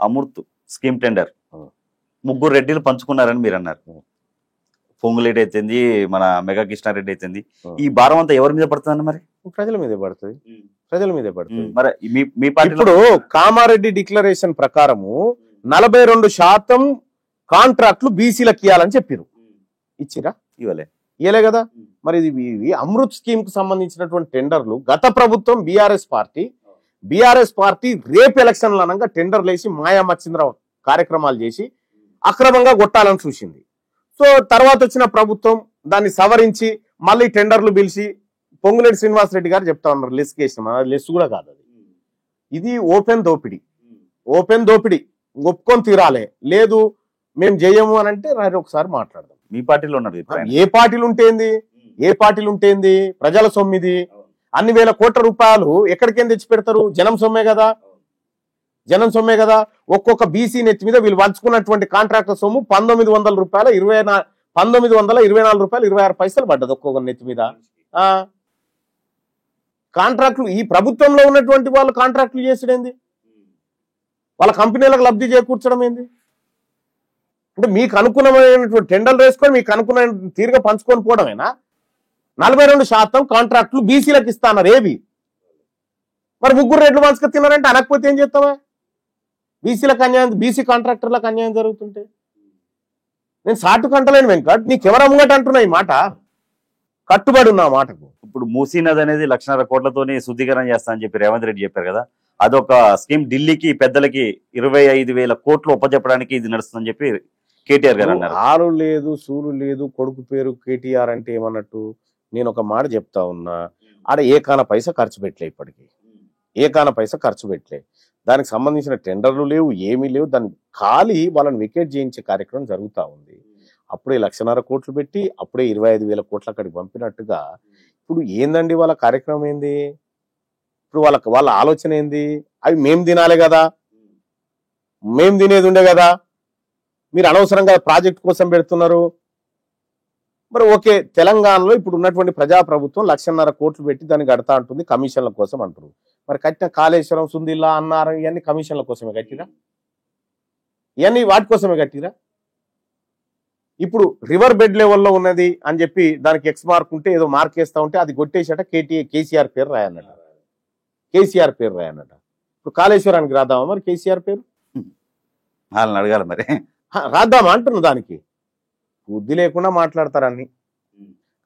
Amrit scheme tender ముగ్గురు రెడ్డిలు పంచుకున్నారని మీరు అన్నారు. పొంగులేటి అయితేంది, మన మెగా కృష్ణారెడ్డి అయితేంది, ఈ భారం అంతా ఎవరి మీద పడుతుంది? మరి ప్రజల మీదే పడుతుంది, ప్రజల మీదే పడుతుంది. మరి మీ పార్టీ ఇప్పుడు కామారెడ్డి డిక్లరేషన్ ప్రకారము 42% కాంట్రాక్ట్లు బీసీలకు ఇవ్వాలని చెప్పారు. ఇచ్చిరా? ఇవ్వలే కదా. మరి ఇది అమృత్ స్కీమ్ కు సంబంధించినటువంటి టెండర్లు గత ప్రభుత్వం బీఆర్ఎస్ పార్టీ రేపు ఎలక్షన్లు అనగా టెండర్లు వేసి మాయా మచ్చింద్రరావు కార్యక్రమాలు చేసి అక్రమంగా కొట్టాలని చూసింది. సో తర్వాత వచ్చిన ప్రభుత్వం దాన్ని సవరించి మళ్ళీ టెండర్లు పిలిచి పొంగులేటి శ్రీనివాసరెడ్డి గారు చెప్తా ఉన్నారు లెస్ కేసిన. లెస్ కూడా కాదు అది, ఇది ఓపెన్ దోపిడీ ఒప్పుకొని తీరాలే. లేదు మేము చేయము అని అంటే ఒకసారి మాట్లాడదాం. మీ పార్టీలో ఉన్నారు. ఏ పార్టీలు ఉంటేంది ప్రజల సొమ్మిది. అన్ని వేల కోట్ల రూపాయలు ఎక్కడికేం తెచ్చి పెడతారు? జనం సొమ్మే కదా. ఒక్కొక్క బీసీ నెత్తి మీద వీళ్ళు పంచుకున్నటువంటి కాంట్రాక్టర్ సొమ్ము 1900 రూపాయలు 1924 రూపాయలు 26 పైసలు పడ్డది ఒక్కొక్క నెత్తి మీద. కాంట్రాక్టులు ఈ ప్రభుత్వంలో ఉన్నటువంటి వాళ్ళు కాంట్రాక్టులు చేసేదేంది? వాళ్ళ కంపెనీలకు లబ్ధి చేకూర్చడం ఏంది? అంటే మీకు అనుకున్నమైనటువంటి టెండర్లు వేసుకొని మీకు అనుకున్న తీరుగా పంచుకొని పోవడమేనా? 42% కాంట్రాక్టులు బీసీలకు ఇస్తాన్నారు. ఏవి మరి ముగ్గురు రెడ్లు పంచుకు తిన్నారంటే అనకపోతే ఏం చేస్తావా? బీసీలకు అన్యాయం, బీసీ కాంట్రాక్టర్లకు అన్యాయం జరుగుతుంటే నేను సాటు కంటలేను వెంకట్, నీకెవరు అమ్మగట్టు అంటున్నా ఈ మాట, కట్టుబడి ఉన్న మాటకు. ఇప్పుడు మూసీ నది అనేది 1,50,000 కోట్లతోని శుద్ధీకరణ చేస్తా అని చెప్పి రేవంత్ రెడ్డి చెప్పారు కదా. అదొక స్కీమ్. ఢిల్లీకి పెద్దలకి 25,000 కోట్లు ఒప్పచెప్పడానికి ఇది నడుస్తుందని చెప్పి కేటీఆర్ గారు అన్నారు. ఆరు లేదు, సూలు లేదు, కొడుకు పేరు కేటీఆర్ అంటే ఏమన్నట్టు? నేను ఒక మాట చెప్తా ఉన్నా, ఆడ ఏకాన పైసా ఖర్చు పెట్టలే, ఇప్పటికీ ఏకాన పైసా ఖర్చు పెట్టలే. దానికి సంబంధించిన టెండర్లు లేవు, ఏమీ లేవు. దాన్ని ఖాళీ వాళ్ళని వికెట్ చేయించే కార్యక్రమం జరుగుతూ ఉంది. అప్పుడే 1,50,000 కోట్లు పెట్టి అప్పుడే 25,000 కోట్లు అక్కడికి పంపినట్టుగా. ఇప్పుడు ఏందండి వాళ్ళ కార్యక్రమం ఏంది? ఇప్పుడు వాళ్ళ ఆలోచన ఏంది? అవి మేము తినాలి కదా, మేము తినేది ఉండే కదా, మీరు అనవసరంగా ప్రాజెక్ట్ కోసం పెడుతున్నారు. మరి ఓకే, తెలంగాణలో ఇప్పుడు ఉన్నటువంటి ప్రజాప్రభుత్వం 1,50,000 కోట్లు పెట్టి దాన్ని కడతా అంటుంది, కమిషన్ల కోసం అంటారు. మరి కట్టిన కాళేశ్వరం, సుందిల్లా, అన్నారం ఇవన్నీ కమిషన్ల కోసమే కట్టిరా? ఇవన్నీ వాటి కోసమే కట్టిరా? ఇప్పుడు రివర్ బెడ్ లెవెల్లో ఉన్నది అని చెప్పి దానికి ఎక్స్ మార్క్ ఉంటే ఏదో మార్క్ వేస్తా ఉంటే అది కొట్టేసాట కేసీఆర్ పేరు రాయన్నట. ఇప్పుడు కాళేశ్వరానికి రాద్దామా మరి కేసీఆర్ పేరు? వాళ్ళని అడగాలి మరి, రాద్దామా అంటున్నా. దానికి బుద్ధి లేకుండా మాట్లాడతారని.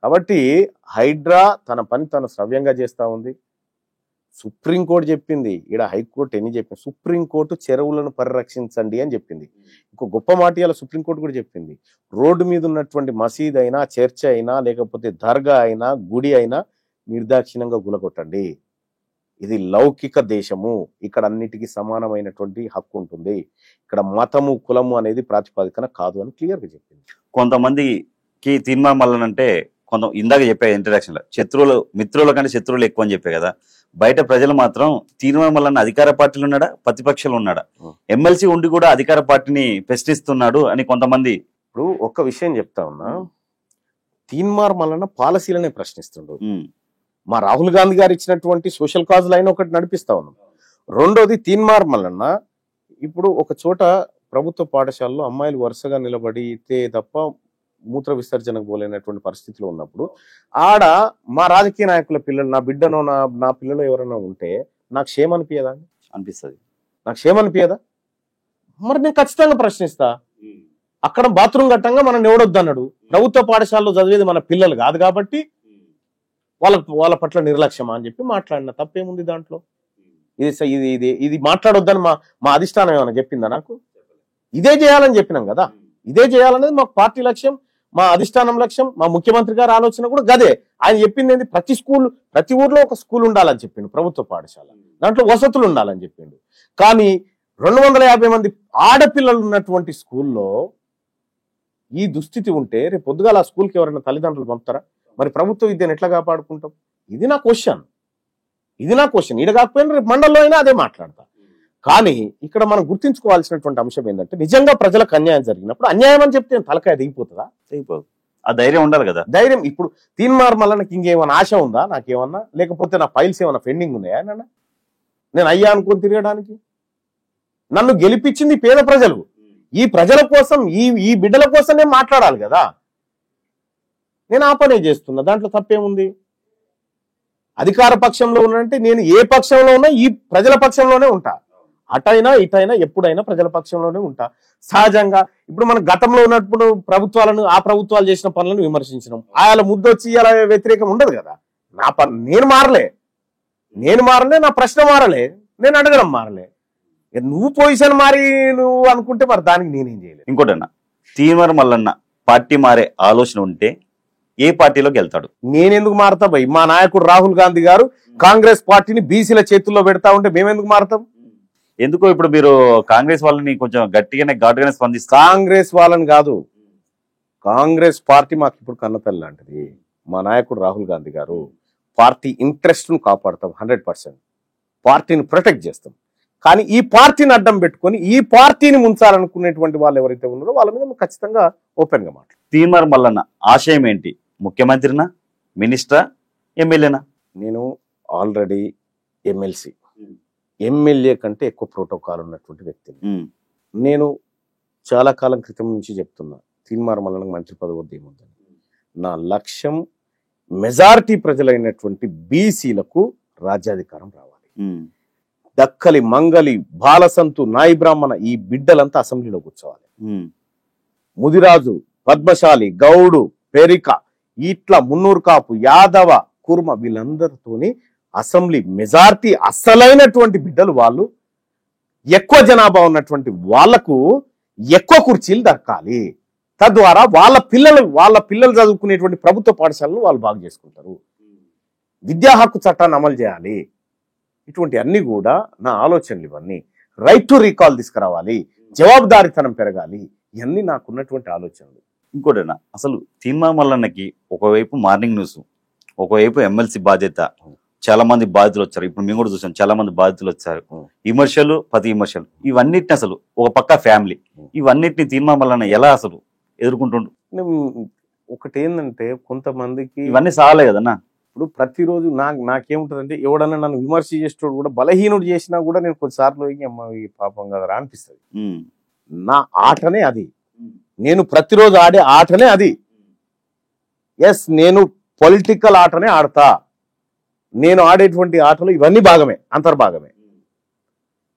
కాబట్టి హైడ్రా తన పని తను శ్రవ్యంగా చేస్తా ఉంది. సుప్రీంకోర్టు చెప్పింది, ఇక్కడ హైకోర్టు ఎన్ని చెప్పింది. సుప్రీంకోర్టు చెరువులను పరిరక్షించండి అని చెప్పింది. ఇంకో గొప్ప మాట ఇవాళ సుప్రీంకోర్టు కూడా చెప్పింది, రోడ్డు మీద ఉన్నటువంటి మసీద్ అయినా, చర్చ్ అయినా, లేకపోతే దర్గా అయినా, గుడి అయినా నిర్దాక్షిణ్యంగా గులగొట్టండి. ఇది లౌకిక దేశము, ఇక్కడ అన్నిటికీ సమానమైనటువంటి హక్కు ఉంటుంది, ఇక్కడ మతము కులము అనేది ప్రాతిపదికన కాదు అని క్లియర్ గా చెప్పింది. కొంతమందికి తీర్మానం మల్లనంటే ఇందాక చెప్పే ఇంట్రడక్షన్ లో మిత్రుల కంటే శత్రువులు ఎక్కువ అని చెప్పే కదా. బయట ప్రజలు మాత్రం తీర్మానం మల్లన్న అధికార పార్టీలు ఉన్నాడా, ప్రతిపక్షాలు ఉన్నాడా, ఎమ్మెల్సీ ఉండి కూడా అధికార పార్టీని ప్రశ్నిస్తున్నాడు అని కొంతమంది. ఇప్పుడు ఒక్క విషయం చెప్తా ఉన్నా, తీన్మార్ మల్లన్న పాలసీలనే ప్రశ్నిస్తుండ్రు. మా రాహుల్ గాంధీ గారు ఇచ్చినటువంటి సోషల్ కాజ్ లైన్ ఒకటి నడిపిస్తా ఉన్నాం. రెండోది తీన్మార్ మల్లన్న ఇప్పుడు ఒక చోట ప్రభుత్వ పాఠశాలలో అమ్మాయిలు వరుసగా నిలబడితే తప్ప మూత్ర విసర్జనకు పోలేనటువంటి పరిస్థితిలో ఉన్నప్పుడు ఆడ మా రాజకీయ నాయకుల పిల్లలు, నా బిడ్డనో నా పిల్లలు ఎవరైనా ఉంటే నాకు క్షేమ అనిపించదా? అనిపిస్తుంది. నాకు క్షేమ అనిపించదా? మరి నేను ఖచ్చితంగా ప్రశ్నిస్తా. అక్కడ బాత్రూమ్ కట్టంగా మనం ఎవడొద్దు అన్నాడు. ప్రభుత్వ పాఠశాలలో చదివేది మన పిల్లలు కాదు కాబట్టి వాళ్ళ పట్ల నిర్లక్ష్యమా అని చెప్పి మాట్లాడిన. తప్పేముంది దాంట్లో? ఇది మాట్లాడొద్దని మా అధిష్టానం ఏమైనా చెప్పిందా నాకు? ఇదే చేయాలని చెప్పినాం కదా. ఇదే చేయాలనేది మా పార్టీ లక్ష్యం, మా అధిష్టానం లక్ష్యం, మా ముఖ్యమంత్రి గారి ఆలోచన కూడా గదే. ఆయన చెప్పింది ఏంది, ప్రతి ఊర్లో ఒక స్కూల్ ఉండాలని చెప్పిండు, ప్రభుత్వ పాఠశాల, దాంట్లో వసతులు ఉండాలని చెప్పిండు. కానీ 250 మంది ఆడపిల్లలు ఉన్నటువంటి స్కూల్లో ఈ దుస్థితి ఉంటే రేపు పొద్దుగాల ఆ స్కూల్కి ఎవరైనా తల్లిదండ్రులు పంపుతారా? మరి ప్రభుత్వ విద్యను ఎట్లా కాపాడుకుంటాం? ఇది నా క్వశ్చన్. ఈడ కాకపోయినా రేపు మండలంలో అయినా అదే మాట్లాడతా. కానీ ఇక్కడ మనం గుర్తించుకోవాల్సినటువంటి అంశం ఏంటంటే, నిజంగా ప్రజలకు అన్యాయం జరిగినప్పుడు అన్యాయం అని చెప్తే తలకాయ దిగిపోతుందా? దిగిపోదు. ఆ ధైర్యం ఉండాలి కదా. ధైర్యం ఇప్పుడు తీన్మార్ మల్లన్నకి ఇంకేమైనా ఆశ ఉందా నాకేమన్నా? లేకపోతే నా ఫైల్స్ ఏమైనా పెండింగ్ ఉన్నాయా? నేను అయ్యా అనుకొని తిరగడానికి నన్ను గెలిపించింది పేద ప్రజలు. ఈ ప్రజల కోసం, ఈ బిడ్డల కోసం నేను మాట్లాడాలి కదా. నేను ఆ పనే చేస్తున్నా, దాంట్లో తప్పేముంది? అధికార పక్షంలో ఉన్నంటే నేను ఏ పక్షంలో ఉన్నా ఈ ప్రజల పక్షంలోనే ఉంటా. అటైనా ఇటైనా ఎప్పుడైనా ప్రజల పక్షంలోనే ఉంటా. సహజంగా ఇప్పుడు మనం గతంలో ఉన్నప్పుడు ప్రభుత్వాలను, ఆ ప్రభుత్వాలు చేసిన పనులను విమర్శించడం, ఆయన ముద్దొచ్చి అలా వ్యతిరేకం ఉండదు కదా. నా పని నేను మారలే, నా ప్రశ్న మారలే, నేను అడగడం మారలే. నువ్వు పొజిషన్ మారి నువ్వు అనుకుంటే మరి దానికి నేనేం చేయలేదు. ఇంకోటన్నా, తీన్మార్ మల్లన్న పార్టీ మారే ఆలోచన ఉంటే ఏ పార్టీలోకి వెళ్తాడు? నేనెందుకు మారతా భయ్? మా నాయకుడు రాహుల్ గాంధీ గారు కాంగ్రెస్ పార్టీని బీసీల చేతుల్లో పెడతా ఉంటే మేమెందుకు మారతాం? ఎందుకో ఇప్పుడు మీరు కాంగ్రెస్ వాళ్ళని కొంచెం గట్టిగానే ఘాటుగానే స్పందిస్తారు. కాంగ్రెస్ వాళ్ళని కాదు, కాంగ్రెస్ పార్టీ మాకు ఇప్పుడు కన్నతల్లి లాంటిది. మా నాయకుడు రాహుల్ గాంధీ గారు పార్టీ ఇంట్రెస్ట్ ను కాపాడతాం, 100%. పార్టీని ప్రొటెక్ట్ చేస్తాం. కానీ ఈ పార్టీని అడ్డం పెట్టుకొని ఈ పార్టీని ముంచాలనుకునేటువంటి వాళ్ళు ఎవరైతే ఉన్నారో వాళ్ళ మీద ఖచ్చితంగా ఓపెన్ గా మాట్లాడు. తీన్మార్ మల్లన్న ఆశయం ఏంటి? ముఖ్యమంత్రినా, మినిస్టరా, ఎమ్మెల్యేనా? నేను ఆల్రెడీ ఎమ్మెల్సీ, ఎమ్మెల్యే కంటే ఎక్కువ ప్రోటోకాల్ ఉన్నటువంటి వ్యక్తిని. నేను చాలా కాలం క్రితం నుంచి చెప్తున్నా, తీన్మార్ మల్లన్నకు మంత్రి పదవి వద్ద ఏముందని. నా లక్ష్యం మెజారిటీ ప్రజలైనటువంటి బీసీలకు రాజ్యాధికారం రావాలి. దక్కలి, మంగలి, బాలసంతు, నాయి బ్రాహ్మణ ఈ బిడ్డలంతా అసెంబ్లీలో కూర్చోవాలి. ముదిరాజు, పద్మశాలి, గౌడు, పెరిక, ఇట్లా మున్నూరు కాపు, యాదవ, కుర్మ వీళ్ళందరితోని అసెంబ్లీ మెజారిటీ అసలైనటువంటి బిడ్డలు వాళ్ళు, ఎక్కువ జనాభా ఉన్నటువంటి వాళ్లకు ఎక్కువ కుర్చీలు దక్కాలి. తద్వారా వాళ్ళ పిల్లలు చదువుకునేటువంటి ప్రభుత్వ పాఠశాలను వాళ్ళు బాగు చేసుకుంటారు. విద్యా హక్కు చట్టాన్ని అమలు చేయాలి. ఇటువంటి అన్ని కూడా నా ఆలోచనలు. ఇవన్నీ రైట్ టు రీకాల్ తీసుకురావాలి, జవాబుదారీతనం పెరగాలి. ఇవన్నీ నాకున్నటువంటి ఆలోచనలు. ఇంకోటేనా, అసలు తీన్మార్ మల్లన్నకి ఒకవైపు మార్నింగ్ న్యూస్, ఒకవైపు ఎమ్మెల్సీ బాధ్యత, చాలా మంది బాధితులు వచ్చారు. ఇప్పుడు మేము కూడా చూసాం, చాలా మంది బాధితులు వచ్చారు. విమర్శలు, ప్రతి విమర్శలు, ఇవన్నిటిని అసలు ఒక పక్క ఫ్యామిలీ, ఇవన్నిటిని తీన్మార్ మల్లన్న ఎలా అసలు ఎదుర్కొంటుండు? ఒకటి ఏంటంటే, కొంతమందికి ఇవన్నీ సాలే కదన్నా. ఇప్పుడు ప్రతిరోజు నాకేముంటదంటే, ఎవడన్నా నన్ను విమర్శ చేసేటోడు కూడా, బలహీనుడు చేసినా కూడా నేను కొన్నిసార్లు ఈ పాపం కదరా అనిపిస్తుంది. నా ఆటనే అది, నేను ప్రతిరోజు ఆడే ఆటనే అది. ఎస్, నేను పొలిటికల్ ఆటనే ఆడతా. నేను ఆడేటువంటి ఆటలు ఇవన్నీ భాగమే, అంతర్భాగమే.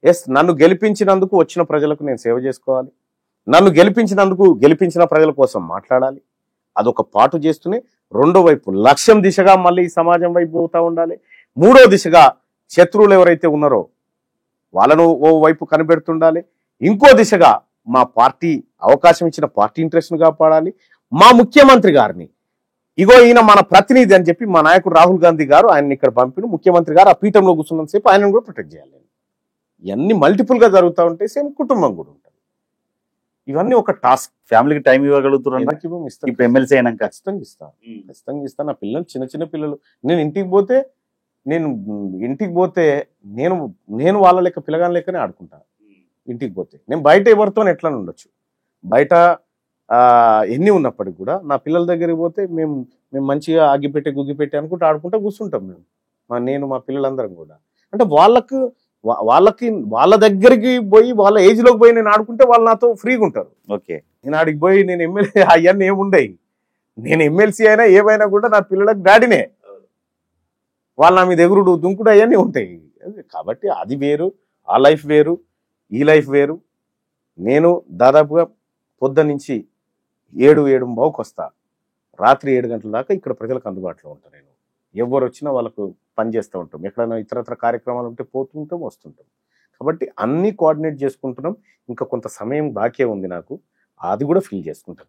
ఎస్, నన్ను గెలిపించినందుకు వచ్చిన ప్రజలకు నేను సేవ చేసుకోవాలి. నన్ను గెలిపించిన ప్రజల కోసం మాట్లాడాలి. అదొక పాటు చేస్తూనే రెండో వైపు లక్ష్యం దిశగా మళ్ళీ సమాజం వైపు పోతా ఉండాలి. మూడో దిశగా శత్రువులు ఎవరైతే ఉన్నారో వాళ్ళను ఓ వైపు కనిపెడుతుండాలి. ఇంకో దిశగా మా పార్టీ అవకాశం ఇచ్చిన పార్టీ ఇంట్రెస్ట్ ను కాపాడాలి. మా ముఖ్యమంత్రి గారిని, ఇగో ఈయన మన ప్రతినిధి అని చెప్పి మా నాయకుడు రాహుల్ గాంధీ గారు ఆయన ఇక్కడ పంపిన, ముఖ్యమంత్రి గారు ఆ పీఠంలో కూర్చున్నంతసేపు ఆయనను కూడా ప్రొటెక్ట్ చేయాలి. ఇవన్నీ మల్టిపుల్ గా జరుగుతూ ఉంటాయి. సేమ్ కుటుంబం కూడా ఉంటుంది. ఇవన్నీ ఒక టాస్క్. ఫ్యామిలీకి టైం ఇవ్వగలుగుతున్నారు. ఇప్పుడు ఎమ్మెల్సీ అయినాక ఖచ్చితంగా ఇస్తాను. నా పిల్లలు చిన్న పిల్లలు, నేను ఇంటికి పోతే నేను వాళ్ళ లెక్క పిల్లగాని లెక్కనే ఆడుకుంటాను. ఇంటికి పోతే నేను బయట ఎవరితో ఎట్లా ఉండొచ్చు, బయట ఎన్ని ఉన్నప్పటికి కూడా నా పిల్లల దగ్గరికి పోతే మేము మంచిగా అగ్గిపెట్టే గుగ్గిపెట్టే అనుకుంటూ ఆడుకుంటూ కూర్చుంటాం. నేను మా పిల్లలందరం కూడా. అంటే వాళ్ళ దగ్గరికి పోయి, వాళ్ళ ఏజ్ లోకి పోయి నేను ఆడుకుంటే వాళ్ళు నాతో ఫ్రీగా ఉంటారు. ఓకే, నేను ఆడికి పోయి నేను ఎమ్మెల్యే అవన్నీ ఏముండయి. నేను ఎమ్మెల్సీ అయినా ఏమైనా కూడా నా పిల్లలకు డాడీనే. వాళ్ళ నా మీద ఎగురుడు దుంకుడు అవన్నీ ఉంటాయి. కాబట్టి అది వేరు, ఆ లైఫ్ వేరు, ఈ లైఫ్ వేరు. నేను దాదాపుగా పొద్దున్న నుంచి 7:30 వస్తా, రాత్రి 7 గంటల దాకా ఇక్కడ ప్రజలకు అందుబాటులో ఉంటాను. నేను ఎవరు వచ్చినా వాళ్ళకు పని చేస్తూ ఉంటాం. ఎక్కడైనా ఇతరత్ర కార్యక్రమాలు ఉంటే పోతుంటాం, వస్తుంటాం. కాబట్టి అన్ని కోఆర్డినేట్ చేసుకుంటున్నాం. ఇంకా కొంత సమయం బాకీ ఉంది నాకు, అది కూడా ఫిల్ చేసుకుంటాం.